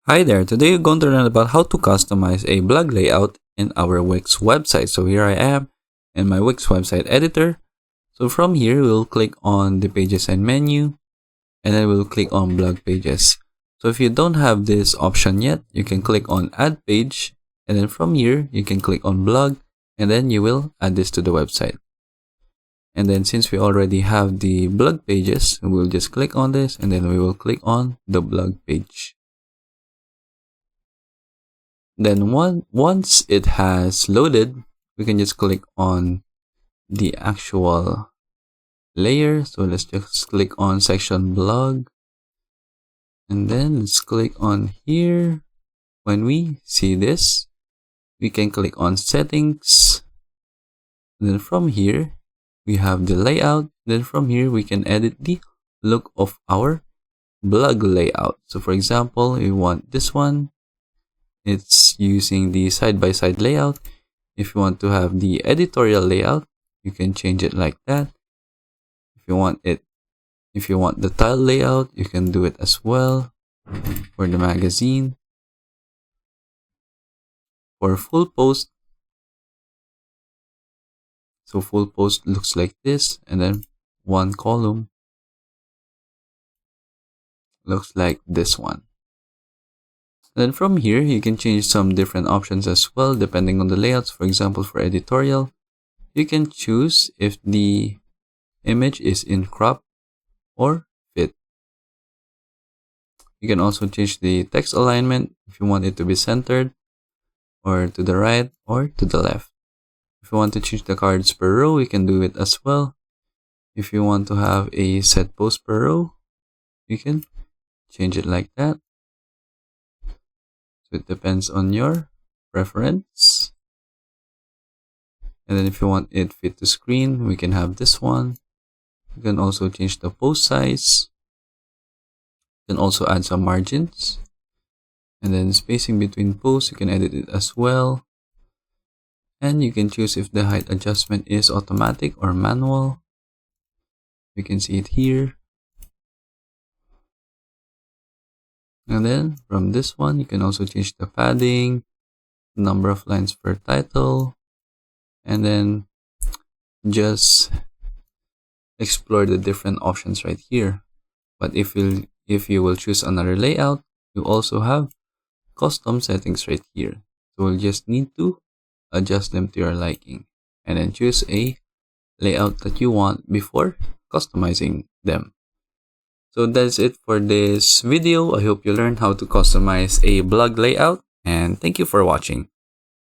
Hi there, today we're going to learn about how to customize a blog layout in our Wix website. So here I am in my Wix website editor. So from here, we'll click on the pages and menu, and then we'll click on blog pages. So if you don't have this option yet, you can click on add page, and then from here, you can click on blog, and then you will add this to the website. And then since we already have the blog pages, we'll just click on this, and then we will click on the blog page. Then once it has loaded, we can just click on the actual layer. So let's just click on section blog, and then let's click on here. When we see this, we can click on settings. Then from here, we have the layout. Then from here, we can edit the look of our blog layout. So for example, we want this one. It's using the side-by-side layout. If you want to have the editorial layout, you can change it like that. If you want the tile layout, you can do it as well. For the magazine, for full post, so full post looks like this, and then one column looks like this one. Then from here, you can change some different options as well, depending on the layouts. For example, for editorial, you can choose if the image is in crop or fit. You can also change the text alignment if you want it to be centered, or to the right, or to the left. If you want to change the cards per row, you can do it as well. If you want to have a set post per row, you can change it like that. So it depends on your preference. And then if you want it fit to screen, we can have this one. You can also change the post size. You can also add some margins. And then spacing between posts, you can edit it as well. And you can choose if the height adjustment is automatic or manual. You can see it here. And then from this one, you can also change the padding, number of lines per title, and then just explore the different options right here. But if you will choose another layout, you also have custom settings right here. So we'll just need to adjust them to your liking, and then choose a layout that you want before customizing them. So that's it for this video. I hope you learned how to customize a blog layout, and thank you for watching.